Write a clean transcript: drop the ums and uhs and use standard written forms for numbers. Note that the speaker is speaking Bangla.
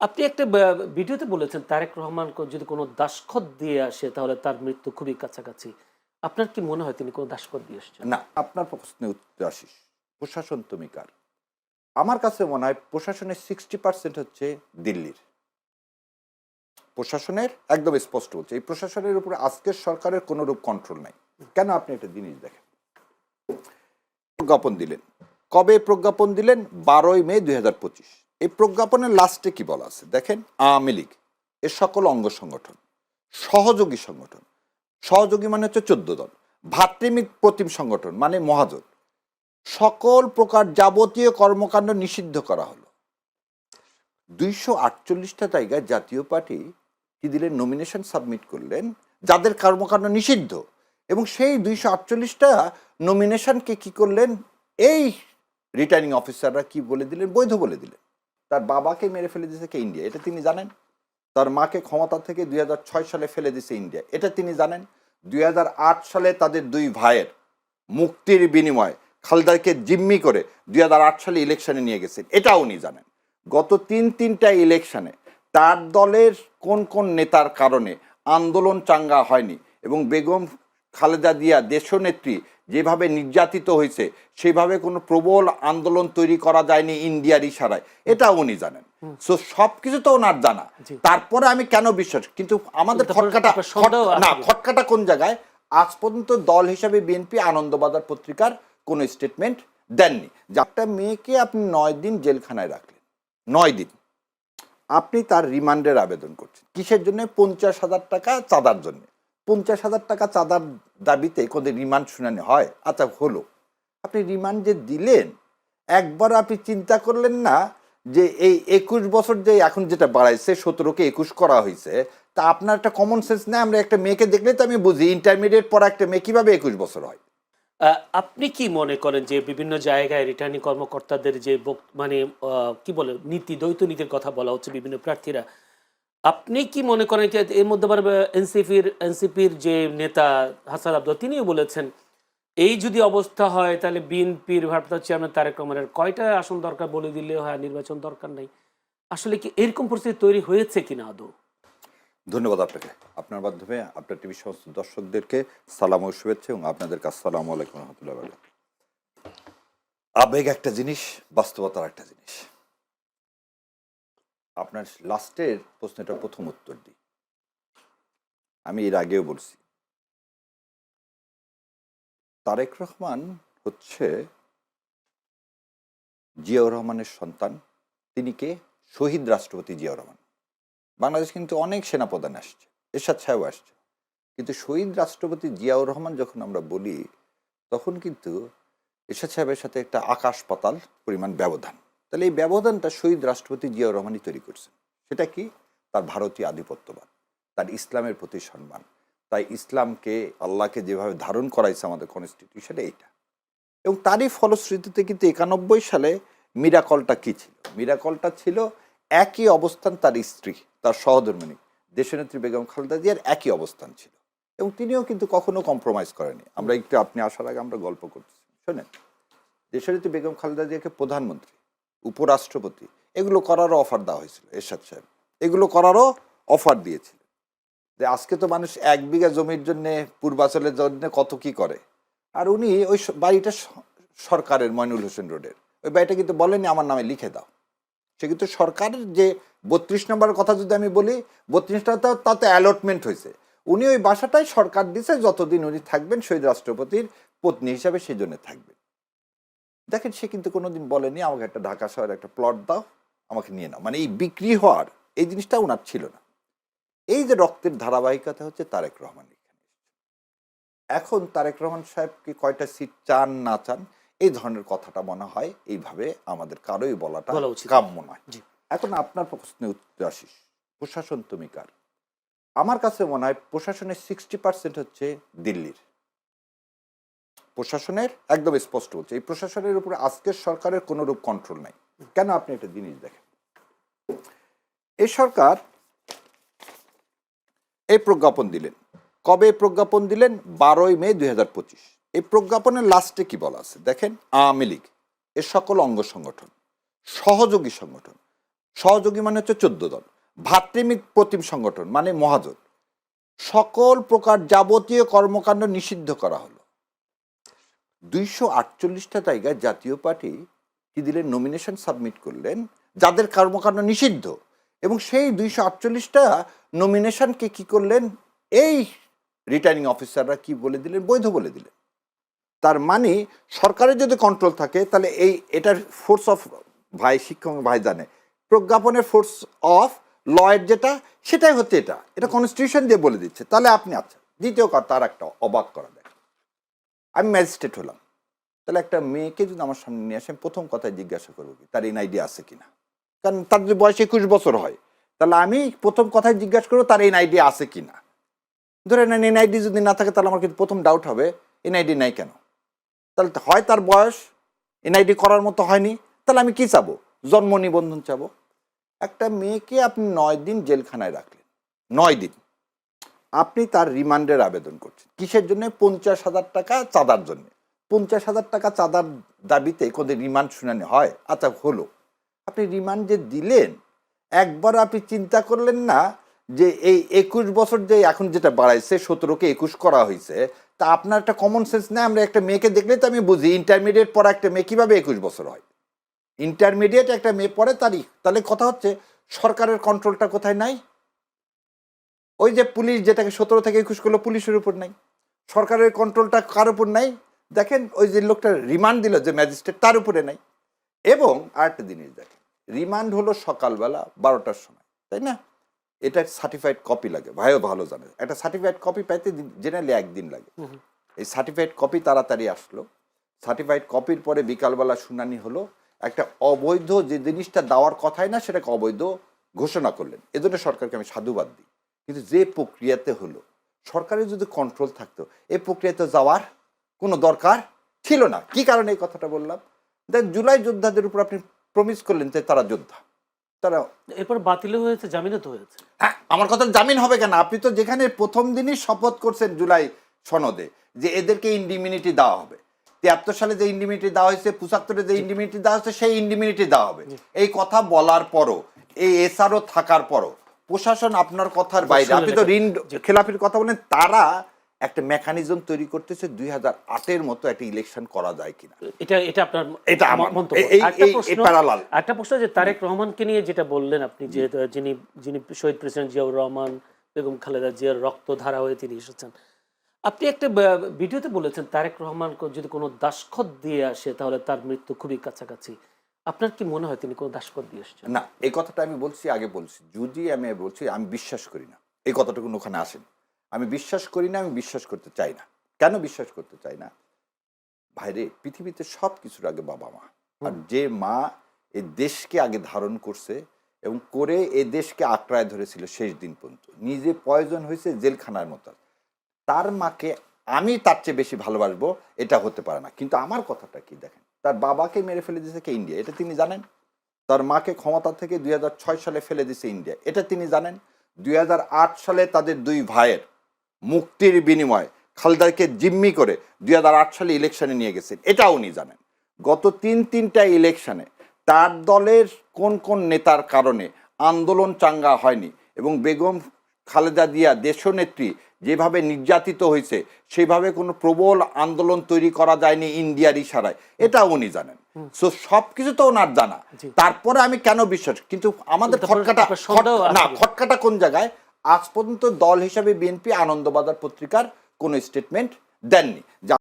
আপনি একটা ভিডিওতে বলেছেন তারেক রহমান যদি কোনো দাসখত দিয়ে আসে তাহলে তার মৃত্যু খুবই কাছাকাছি। আপনার কি মনে হয় তিনি কোনো দাসখত দিয়ে এসেছেন? না, আপনার প্রশ্নে উত্তর আসি। প্রশাসন তুমি কার? আমার কাছে মনে হয় প্রশাসনের 60% হচ্ছে দিল্লির। প্রশাসনের একদম স্পষ্ট বলছি। এই প্রশাসনের উপরে আজকের সরকারের কোনরূপ কন্ট্রোল নাই। কেন আপনি একটা জিনিস দেখেন। প্রজ্ঞাপন দিলেন। কবে প্রজ্ঞাপন দিলেন? 12ই মে 2025। এই প্রজ্ঞাপনের লাস্টে কি বলা আছে? দেখেন, আওয়ামী লীগ এর সকল অঙ্গ সংগঠন, সহযোগী সংগঠন, সহযোগী মানে হচ্ছে 14 দল, ভ্রাতৃমিক প্রতিম সংগঠন মানে মহাজোট, সকল প্রকার যাবতীয় কর্মকাণ্ড নিষিদ্ধ করা হলো। 248টা জায়গায় জাতীয় পার্টি কি দিলেন? নমিনেশন সাবমিট করলেন যাদের কর্মকাণ্ড নিষিদ্ধ, এবং সেই 248টা নমিনেশনকে কি করলেন? এই রিটার্নিং অফিসাররা কি বলে দিলেন? বৈধ বলে দিলেন। তার বাবাকে মেরে ফেলে দিয়েছে কে? ইন্ডিয়া, এটা তিনি জানেন। তার মাকে ক্ষমতা থেকে 2006 সালে ফেলে দিয়েছে ইন্ডিয়া, এটা তিনি জানেন। 2008 সালে তাদের দুই ভাইয়ের মুক্তির বিনিময়ে খালেদাকে জিম্মি করে 2008 সালে ইলেকশনে নিয়ে গেছেন, এটা উনি জানেন। গত তিনটা ইলেকশনে তার দলের কোন কোন নেতার কারণে আন্দোলন চাঙ্গা হয়নি, এবং বেগম খালেদা জিয়া দেশনেত্রী যেভাবে নির্যাতিত হয়েছে সেভাবে কোনো প্রবল আন্দোলন তৈরি করা যায়নি ইন্ডিয়ার ইশারায়, এটা উনি জানেন। সো সবকিছু তো ওনার জানা। জি। তারপরে আমি কেন বিশ্বাস, কিন্তু আমাদের খটকাটা কোন জায়গায়? আজ পর্যন্ত দল হিসাবে বিএনপি আনন্দবাজার পত্রিকার কোনো স্টেটমেন্ট দেননি। একটা মেয়েকে আপনি 9 দিন জেলখানায় রাখলেন, 9 দিন, আপনি তার রিমান্ডের আবেদন করছেন কিসের জন্য? 50,000 টাকা চাঁদার জন্য। 50,000 টাকা চাঁদার দাবিতে কোনো রিমান্ড শুনানি হয়? আচ্ছা, হলো, আপনি রিমান্ড যে দিলেন, একবার আপনি চিন্তা করলেন না যে এই 21 বছর যে এখন যেটা বাড়াইছে 17কে 21 করা হয়েছে, তা আপনার একটা কমন সেন্স নেই? আমরা একটা মেয়েকে দেখলে তো আমি বুঝি ইন্টারমিডিয়েট পড়া একটা মেয়ে কিভাবে 21 বছর হয়। আপনি কি মনে করেন যে বিভিন্ন জায়গায় রিটার্নিং কর্মকর্তাদের যে মানে কি বলে নীতি, দ্বৈত নীতির কথা বলা হচ্ছে বিভিন্ন প্রার্থীরা। আপনি কি মনে করেন যে এর মধ্যে আবার এনসিপির যে নেতা হাসান আব্দুল্লাহ তিনিও বলেছেন এই যদি অবস্থা হয় তাহলে বিএনপির ভারপ্রাপ্ত চেয়ারম্যান তারেক রহমানের কয়টা আসন দরকার বলে দিলে হয়, নির্বাচন দরকার নাই। আসলে কি এরকম পরিস্থিতি তৈরি হয়েছে কিনা আদৌ? ধন্যবাদ আপনাকে। আপনার মাধ্যমে আপনার টিভি সমস্ত দর্শকদেরকে সালাম ও শুভেচ্ছা, এবং আপনাদেরকে আসসালামু আলাইকুম রহমতুল্লাহ। আবেগ একটা জিনিস, বাস্তবতার একটা জিনিস। আপনার লাস্টের প্রশ্নটা প্রথম উত্তর দিই। আমি এর আগেও বলছি, তারেক রহমান হচ্ছে জিয়াউর রহমানের সন্তান। তিনি কে? শহীদ রাষ্ট্রপতি জিয়াউর রহমান। বাংলাদেশ কিন্তু অনেক সেনাপ্রধান আসছে, এরশাদ সাহেব আসছে, কিন্তু শহীদ রাষ্ট্রপতি জিয়াউর রহমান যখন আমরা বলি, তখন কিন্তু এরশাদ সাহেবের সাথে একটা আকাশ পাতাল পরিমাণ ব্যবধান। তাহলে এই ব্যবধানটা শহীদ রাষ্ট্রপতি জিয়াউর রহমানই তৈরি করছেন। সেটা কি? তার ভারতীয় আধিপত্যবাদ, তার ইসলামের প্রতি সম্মান, তাই ইসলামকে, আল্লাহকে যেভাবে ধারণ করাইছে আমাদের কনস্টিটিউশনে, এইটা। এবং তারই ফলশ্রুতিতে কিন্তু 91 সালে মিরাকলটা কি ছিল? মিরাকলটা ছিল একই অবস্থান, তার স্ত্রী, তার সহধর্মিণী দেশনেত্রী বেগম খালেদা জিয়ার একই অবস্থান ছিল, এবং তিনিও কিন্তু কখনো কম্প্রোমাইজ করেনি। আমরা একটু, আপনি আসার আগে আমরা গল্প করতেছি, শোনেন। দেশনেত্রী বেগম খালেদা জিয়াকে প্রধানমন্ত্রী, উপরাষ্ট্রপতি, এগুলো করারও অফার দেওয়া হয়েছিল। এরশাদ সাহেব এগুলো করারও অফার দিয়েছিল। যে আজকে তো মানুষ 1 বিঘা জমির জন্য, পূর্বাচলের জন্য কত কি করে, আর উনি ওই বাড়িটা সরকারের, মইনুল হোসেন রোডের ওই বাড়িটা কিন্তু বলেনি আমার নামে লিখে দাও। সে কিন্তু সরকারের যে 32 নম্বরের কথা যদি আমি বলি, 32টা তাতে অ্যালটমেন্ট হয়েছে। উনি ওই বাসাটাই সরকার দিছে, যতদিন উনি থাকবেন শহীদ রাষ্ট্রপতির পত্নী হিসাবে সেই জন্য থাকবেন। দেখেন, সে কিন্তু কোনোদিন বলেনি আমাকে একটা ঢাকা শহরে একটা প্লট দাও, আমাকে নিয়ে নাও, মানে এই বিক্রি হওয়ার এই জিনিসটা ওনার ছিল না। এই যে রক্তের ধারাবাহিকতা হচ্ছে তারেক রহমান এখানে। এখন তারেক রহমান সাহেবকে কয়টা সিট চান না চান, এই ধরনের কথাটা মনে হয় এইভাবে আমাদের কারোই বলাটা বলা উচিত কাম্য নয়। জি। এখন আপনার প্রশ্নে উত্তর আসিস, প্রশাসন তুমি কার? আমার কাছে মনে হয় প্রশাসনের 60% হচ্ছে দিল্লির। প্রশাসনের একদম স্পষ্ট বলছে, এই প্রশাসনের উপরে আজকের সরকারের কোনোরূপ কন্ট্রোল নাই। কেন? আপনি একটা জিনিস দেখেন, এই সরকার এই প্রজ্ঞাপন দিলেন। কবে প্রজ্ঞাপন দিলেন? 12ই মে 2025। এই প্রজ্ঞাপনের লাস্টে কি বলা আছে? দেখেন, আওয়ামী লীগ এর সকল অঙ্গ সংগঠন, সহযোগী সংগঠন, সহযোগী মানে হচ্ছে 14 দল, ভ্রাতৃপ্রতিম সংগঠন মানে মহাজোট, সকল প্রকার যাবতীয় কর্মকাণ্ড নিষিদ্ধ করা হলো। 248টা জায়গায় জাতীয় পার্টি কি দিলেন, নমিনেশন সাবমিট করলেন যাদের কর্মকাণ্ড নিষিদ্ধ, এবং সেই 248টা নমিনেশনকে কি করলেন, এই রিটার্নিং অফিসাররা কি বলে দিলেন, বৈধ বলে দিলেন। তার মানে সরকারের যদি কন্ট্রোল থাকে তাহলে এটার ফোর্স অফ, ভাই শিক্ষক ভাই জানে, প্রজ্ঞাপনের ফোর্স অফ লয়ের যেটা, সেটাই হচ্ছে এটা কনস্টিটিউশন দিয়ে বলে দিচ্ছে। তাহলে আপনি আচ্ছা, দ্বিতীয় কথা আর একটা অবাক করা দেয়, আমি ম্যাজিস্ট্রেট হলাম, তাহলে একটা মেয়েকে যদি আমার সামনে নিয়ে আসেন, প্রথম কথায় জিজ্ঞাসা করবো কি তার এনআইডি আছে কিনা, কারণ তার যদি বয়স 21 বছর হয়, তাহলে আমি প্রথম কথায় জিজ্ঞাসা করবো তার এনআইডি আছে কিনা। ধরে নেন এনআইডি যদি না থাকে, তাহলে আমার কিন্তু প্রথম ডাউট হবে এনআইডি নাই কেন। তাহলে হয় তার বয়স এনআইডি করার মতো হয়নি, তাহলে আমি কি চাবো, জন্ম নিবন্ধন চাবো। একটা মেয়েকে আপনি 9 দিন জেলখানায় রাখলেন, 9 দিন, আপনি তার রিমান্ডের আবেদন করছেন কিসের জন্য, 50,000 টাকা চাঁদার জন্য। 50,000 টাকা চাঁদার দাবিতে কোনো রিমান্ড শুনানি হয়? আচ্ছা হলো, আপনি রিমান্ড যে দিলেন, একবার আপনি চিন্তা করলেন না যে এই 21 বছর যে এখন যেটা বাড়াইছে, 17কে 21 করা হয়েছে, তা আপনার একটা কমন সেন্স নেই? আমরা একটা মেয়েকে দেখলে তো আমি বুঝি, ইন্টারমিডিয়েট পড়া একটা মেয়ে কীভাবে 21 বছর হয়, ইন্টারমিডিয়েট একটা মেয়ে পড়ে তারই। তাহলে কথা হচ্ছে সরকারের কন্ট্রোলটা কোথায় নাই? ওই যে পুলিশ যেটাকে 17 থেকে 21 করলো, পুলিশের উপর নাই, সরকারের কন্ট্রোলটা কার উপর নাই? দেখেন ওই যে লোকটা রিমান্ড দিল যে ম্যাজিস্ট্রেট, তার উপরে নাই। এবং আরেকটা জিনিস দেখেন, রিমান্ড হলো সকালবেলা 12টার সময়, তাই না? এটা সার্টিফাইড কপি লাগে, ভাইও ভালো জানে, একটা সার্টিফাইড কপি পাইতে জেনারেলি 1 দিন লাগে। এই সার্টিফাইড কপি তাড়াতাড়ি আসলো, সার্টিফাইড কপির পরে বিকালবেলা শুনানি হলো, একটা অবৈধ যে জিনিসটা দেওয়ার কথাই না সেটাকে অবৈধ ঘোষণা করলেন, এজন্য সরকারকে আমি সাধুবাদ দিই। কিন্তু যে প্রক্রিয়াতে হলো, সরকারের যদি কন্ট্রোল থাকতো এই প্রক্রিয়াতে যাওয়ার কোনো দরকার ছিল না। কি কারণে এই কথাটা বললাম, দেখ জুলাই যোদ্ধাদের উপর আপনি প্রমিস করলেন যে তারা যোদ্ধা, তারা এরপর বাতিল হয়েছে, জামিনও তো হয়েছে। হ্যাঁ, আমার কথা জামিন হবে কেন? আপনি তো যেখানে প্রথম দিনই শপথ করছেন জুলাই সনদে যে এদেরকে ইন্ডিমিনিটি দেওয়া হবে, 73 সালে যে ইন্ডিমিনিটি দেওয়া হয়েছে, 75-এ যে ইন্ডিমিনিটি দেওয়া হয়েছে, সেই ইন্ডিমিনিটি দেওয়া হবে। এই কথা বলার পরও, এই এসআরও থাকার পরও প্রশাসন আপনার কথার বাইরে, আপনি তো ঋণ খেলাপির কথা বলেন, তারা একটা মেকানিজম তৈরি করতেছে 2008-এর মতো একটা ইলেকশন করা যায় কিনা। এটা আপনার এটা আমার মন্তব্য। একটা প্রশ্ন যে তারেক রহমানকে নিয়ে যেটা বললেন আপনি, যে যিনি শহীদ প্রেসিডেন্ট জিয়াউর রহমান, বেগম খালেদা জিয়ার রক্তধারা হয়ে তিনি এসেছেন, আপনি একটা ভিডিওতে বলেছেন তারেক রহমান যদি কোনো দাসখত দিয়ে আসে তাহলে তার মৃত্যু খুবই কাছাকাছি। আপনার কি মনে হয় তিনি কোনো দাসখত দিয়ে এসেছেন? না, এই কথাটা আমি বলছি, আগে বলছি, যদি আমি বলছি আমি বিশ্বাস করি না এই কথাটুকু ওখানে আসেন। আমি বিশ্বাস করি না, আমি বিশ্বাস করতে চাই না। কেন বিশ্বাস করতে চাই না? ভাইরে, পৃথিবীতে সব কিছুর আগে বাবা মা, আর যে মা এই দেশকে আগে ধারণ করছে এবং করে এই দেশকে আঁকড়ায় ধরেছিল শেষ দিন পর্যন্ত, নিজে প্রয়োজন হয়েছে জেলখানার মতো, তার মাকে আমি তার চেয়ে বেশি ভালোবাসবো, এটা হতে পারে না। কিন্তু আমার কথাটা কি দেখেন, তার বাবাকে মেরে ফেলে দিয়েছে কে? ইন্ডিয়া, এটা তিনি জানেন। তার মাকে ক্ষমতা থেকে 2006 সালে ফেলে দিয়েছে ইন্ডিয়া, এটা তিনি জানেন। 2008 সালে তাদের 2 ভাইয়ের মুক্তির বিনিময়ে খালেদাকে জিম্মি করে 2008 সালে ইলেকশনে নিয়ে গেছেন, এটাও উনি জানেন। গত 3টা ইলেকশনে তার দলের কোন কোন নেতার কারণে আন্দোলন চাঙ্গা হয়নি, এবং বেগম খালেদা জিয়া দেশনেত্রী যেভাবে নির্যাতিত হয়েছে সেভাবে কোনো প্রবল আন্দোলন তৈরি করা যায়নি ইন্ডিয়ার ইশারায়, এটা উনি জানেন। সো সবকিছু তো ওনার জানা, তারপরে আমি কেন বিশ্বাস? কিন্তু আমাদের খটকাটা কোন জায়গায়, আজ পর্যন্ত দল হিসাবে বিএনপি আনন্দবাজার পত্রিকার কোনো স্টেটমেন্ট দেননি।